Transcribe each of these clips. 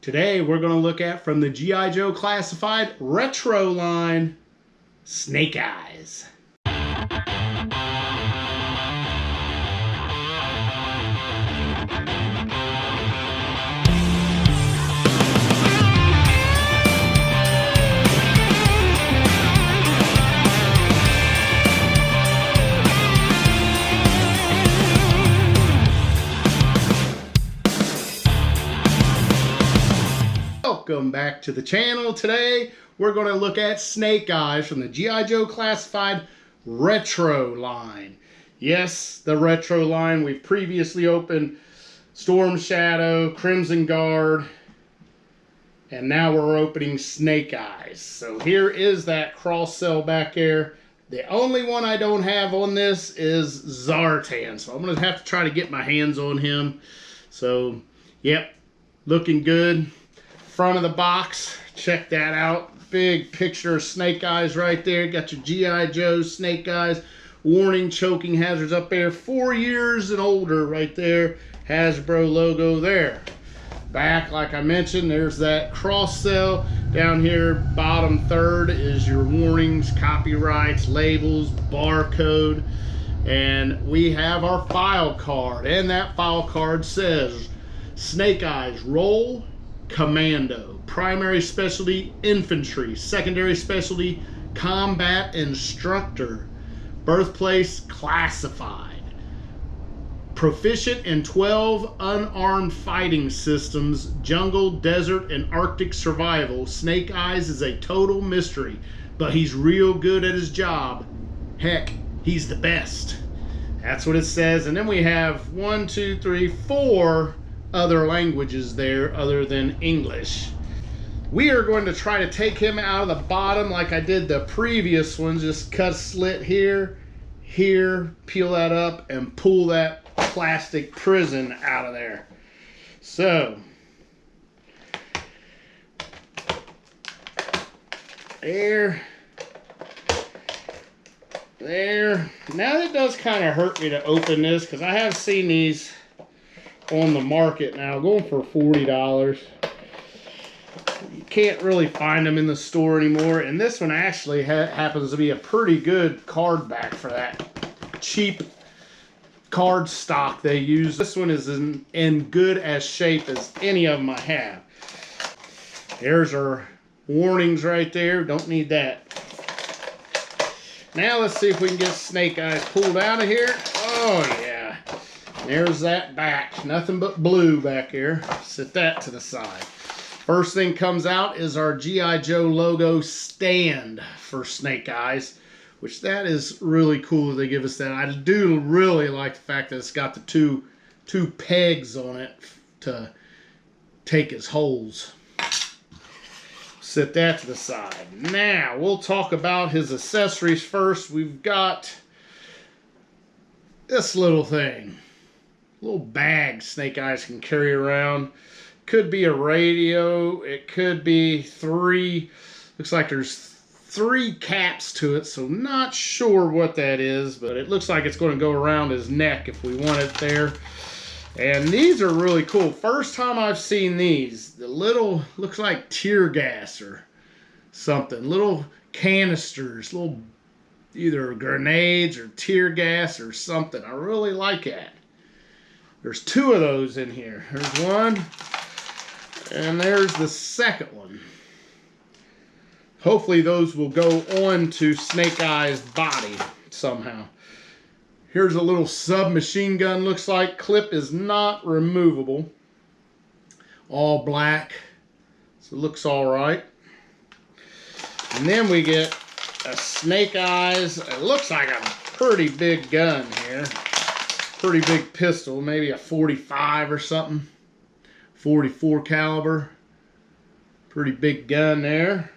Today we're going to look at, from the G.I. Joe Classified Retro line, Snake Eyes. Welcome back to the channel. Today we're going to look at Snake Eyes from the G.I. Joe Classified Retro line. Yes, the Retro line. We've previously opened Storm Shadow, Crimson Guard, and now we're opening Snake Eyes. So here is that cross cell back there. The only one I don't have on this is Zartan, so I'm going to have to try to get my hands on him. So, yep, looking good. Front of the box, check that out. Big picture of Snake Eyes right there. Got your G.I. Joe Snake Eyes. Warning, choking hazards up there. 4 years and older right there. Hasbro logo there. Back, like I mentioned, there's that cross cell. Down here, bottom third is your warnings, copyrights, labels, barcode. And we have our file card. And that file card says, Snake Eyes, roll Commando, primary specialty infantry, secondary specialty combat instructor, birthplace classified, proficient in 12 unarmed fighting systems, jungle, desert, and Arctic survival. Snake Eyes is a total mystery, but he's real good at his job. Heck, he's the best. That's what it says. And then we have 1, 2, 3, 4 other languages there other than English. We are going to try to take him out of the bottom like I did the previous ones. Just cut a slit here, here, peel that up, and pull that plastic prison out of there. So, there. Now it does kind of hurt me to open this because I have seen these on the market now, going for $40. You can't really find them in the store anymore, and this one actually happens to be a pretty good card back for that cheap card stock they use. This one is in good as shape as any of them I have. There's our warnings right there. Don't need that. Now let's see if we can get Snake Eyes pulled out of here. Oh yeah. There's that back. Nothing but blue back here. Set that to the side. First thing comes out is our G.I. Joe logo stand for Snake Eyes, which that is really cool they give us that. I do really like the fact that it's got the two pegs on it to take his holes. Set that to the side. Now, we'll talk about his accessories first. We've got this little thing. Little bag Snake Eyes can carry around. Could be a radio. It could be looks like there's 3 caps to it, so not sure what that is, but it looks like it's going to go around his neck if we want it there. And these are really cool. First time I've seen these. The little, looks like tear gas or something. Little canisters, little either grenades or tear gas or something. I really like that. There's 2 of those in here. There's one, and there's the second one. Hopefully those will go on to Snake Eyes' body somehow. Here's a little submachine gun, looks like. Clip is not removable. All black, so it looks all right. And then we get a Snake Eyes. It looks like a pretty big gun here. Pretty big pistol, maybe a 45 or something. 44 caliber. Pretty big gun there.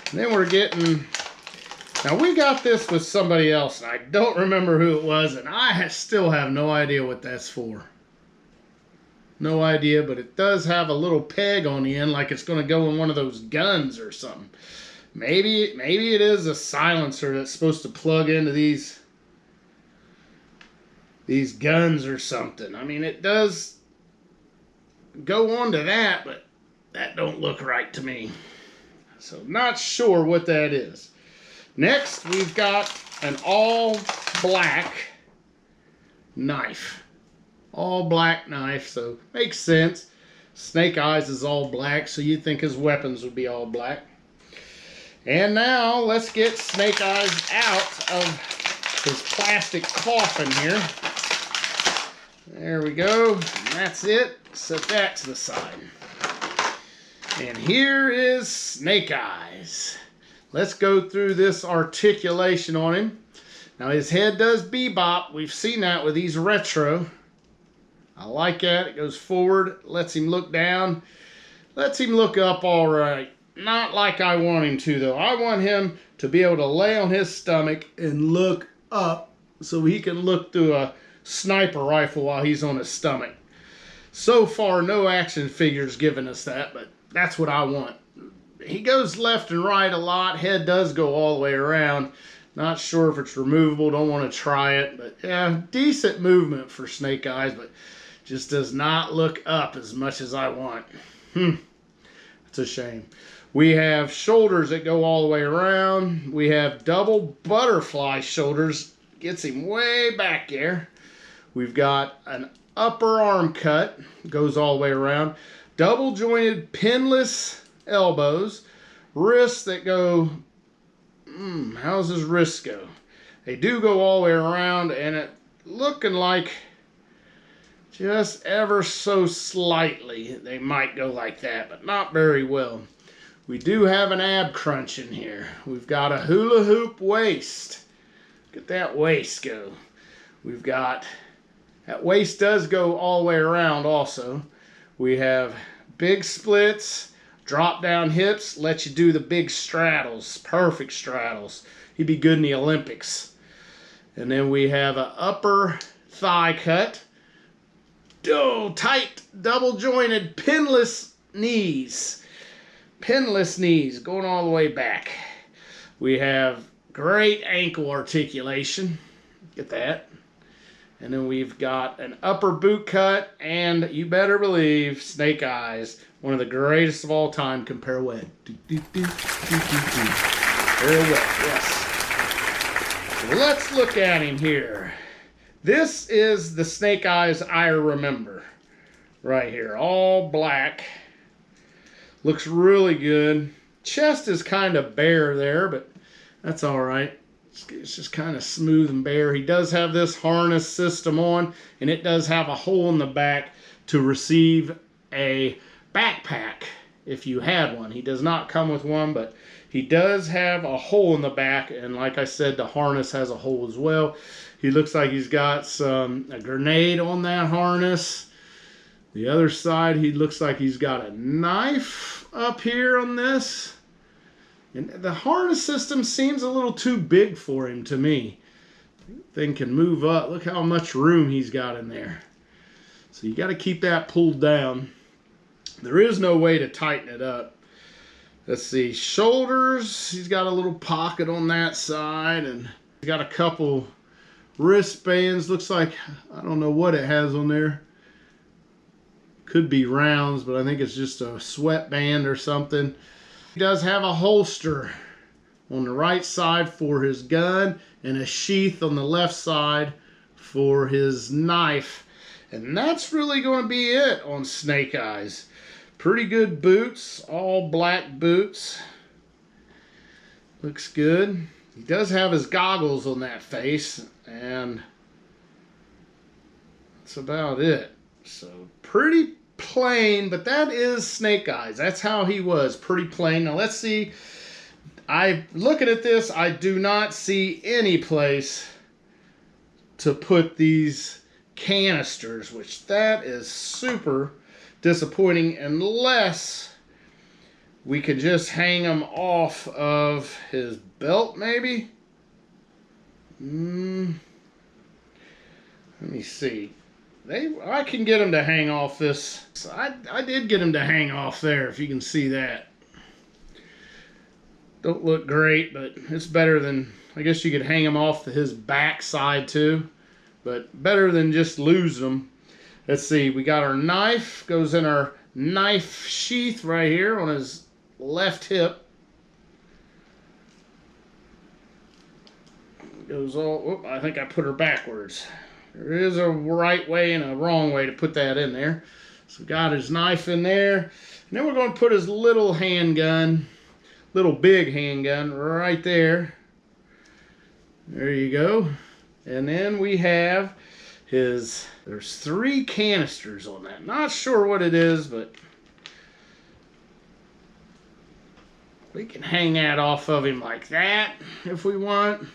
And then we're getting, now we got this with somebody else, and I don't remember who it was, and I still have no idea what that's for. No idea, but it does have a little peg on the end like it's going to go in one of those guns or something. Maybe it is a silencer that's supposed to plug into these guns or something. I mean, it does go on to that, but that don't look right to me. So not sure what that is. Next, we've got an all black knife. All black knife, so makes sense. Snake Eyes is all black, so you'd think his weapons would be all black. And now let's get Snake Eyes out of his plastic coffin here. There we go. That's it. Set that to the side. And here is Snake Eyes. Let's go through this articulation on him. Now his head does bebop. We've seen that with these retro. I like that. It goes forward, lets him look down, lets him look up all right. Not like I want him to, though. I want him to be able to lay on his stomach and look up so he can look through a sniper rifle while he's on his stomach. So far, no action figures giving us that, but that's what I want. He goes left and right a lot. Head does go all the way around. Not sure if it's removable. Don't want to try it, but yeah, decent movement for Snake Eyes, but just does not look up as much as I want. It's a shame. We have shoulders that go all the way around. We have double butterfly shoulders. Gets him way back there. We've got an upper arm cut. Goes all the way around. Double jointed pinless elbows. Wrists that go... how's his wrists go? They do go all the way around, and it looking like just ever so slightly they might go like that, but not very well. We do have an ab crunch in here. We've got a hula hoop waist. Look at that waist go. We've got, that waist does go all the way around also. We have big splits, drop down hips, let you do the big straddles, perfect straddles. He'd be good in the Olympics. And then we have an upper thigh cut. Oh, tight, double jointed, pinless knees. Pinless knees going all the way back. We have great ankle articulation. Get that. And then we've got an upper boot cut, and you better believe Snake Eyes, one of the greatest of all time, compare wet. Compare wet, yes. So let's look at him here. This is the Snake Eyes I remember. Right here, all black. Looks really good. Chest is kind of bare there, but that's all right. It's just kind of smooth and bare. He does have this harness system on, and it does have a hole in the back to receive a backpack if you had one. He does not come with one, but he does have a hole in the back, and like I said, the harness has a hole as well. He looks like he's got a grenade on that harness. The other side, he looks like he's got a knife up here on this. And the harness system seems a little too big for him to me. Thing can move up. Look how much room he's got in there. So you got to keep that pulled down. There is no way to tighten it up. Let's see. Shoulders. He's got a little pocket on that side. And he's got a couple wristbands. Looks like, I don't know what it has on there. Could be rounds, but I think it's just a sweatband or something. He does have a holster on the right side for his gun and a sheath on the left side for his knife. And that's really going to be it on Snake Eyes. Pretty good boots, all black boots. Looks good. He does have his goggles on that face, and that's about it. So pretty plain, but that is Snake Eyes. That's how he was, pretty plain. Now let's see. Looking at this, I do not see any place to put these canisters, which that is super disappointing unless we could just hang them off of his belt, maybe. Let me see. I can get him to hang off this. I did get him to hang off there, if you can see that. Don't look great, but it's better than, I guess you could hang him off his back side too, but better than just lose them. Let's see, we got our knife, goes in our knife sheath right here on his left hip. Goes all, oh, I think I put her backwards. There is a right way and a wrong way to put that in there. So we got his knife in there. And then we're going to put his little handgun, little big handgun right there. There you go. And then we have his, there's 3 canisters on that. Not sure what it is, but we can hang that off of him like that if we want.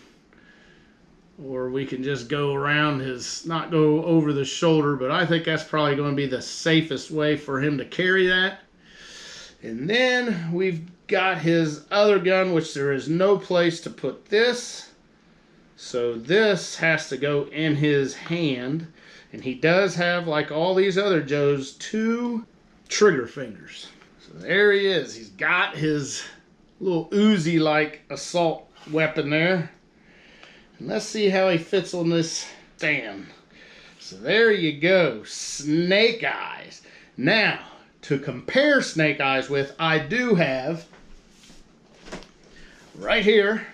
Or we can just go around his, not go over the shoulder, but I think that's probably going to be the safest way for him to carry that. And then we've got his other gun, which there is no place to put this. So this has to go in his hand. And he does have, like all these other Joes, 2 trigger fingers. So there he is. He's got his little Uzi-like assault weapon there. And let's see how he fits on this stand. So there you go, Snake Eyes. Now, to compare Snake Eyes with, I do have right here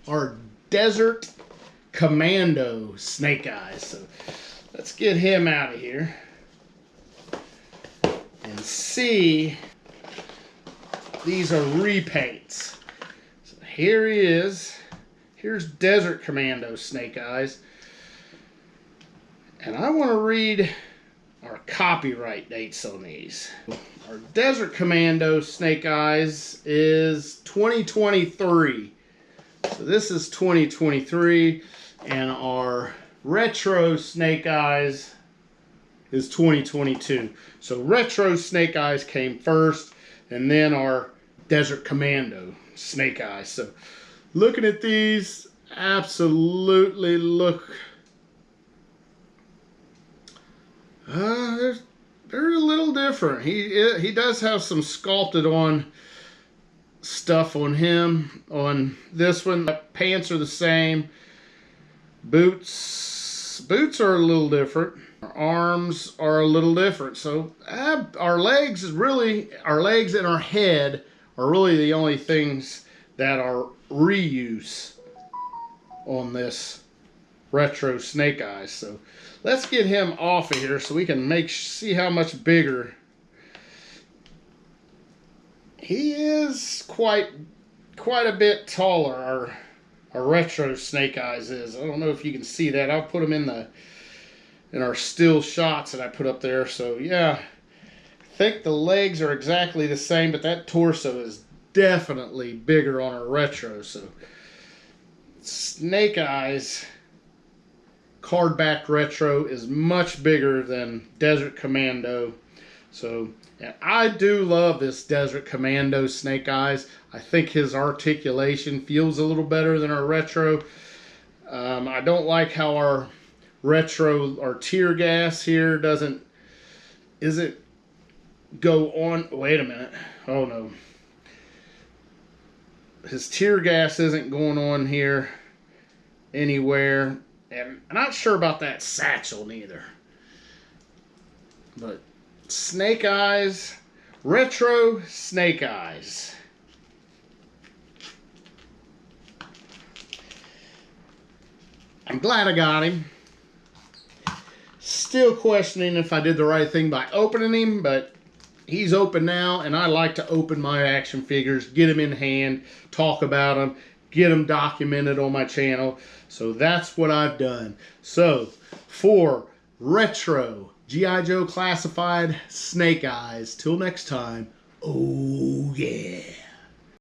our Desert Commando Snake Eyes. So let's get him out of here and see. These are repaints. So here he is. Here's Desert Commando Snake Eyes. And I want to read our copyright dates on these. Our Desert Commando Snake Eyes is 2023. So this is 2023. And our Retro Snake Eyes is 2022. So Retro Snake Eyes came first, and then our Desert Commando Snake Eyes. So looking at these, absolutely look, they're a little different. He does have some sculpted on stuff on him. On this one, pants are the same. Boots are a little different. Our arms are a little different. So our legs and our head are really the only things that are reuse on this Retro Snake Eyes. So let's get him off of here so we can see how much bigger. He is quite a bit taller. Our Retro Snake Eyes is. I don't know if you can see that. I'll put him in our still shots that I put up there. So yeah, I think the legs are exactly the same, but that torso is definitely bigger on our Retro. So Snake Eyes cardback Retro is much bigger than Desert Commando. So and I do love this Desert Commando Snake Eyes. I think his articulation feels a little better than our Retro. I don't like how our Retro, our tear gas here isn't go on. Wait a minute. Oh no. His tear gas isn't going on here anywhere. And I'm not sure about that satchel neither. But Snake Eyes, Retro Snake Eyes. I'm glad I got him. Still questioning if I did the right thing by opening him, but he's open now, and I like to open my action figures, get them in hand, talk about them, get them documented on my channel. So that's what I've done. So for Retro G.I. Joe Classified Snake Eyes, till next time, oh yeah.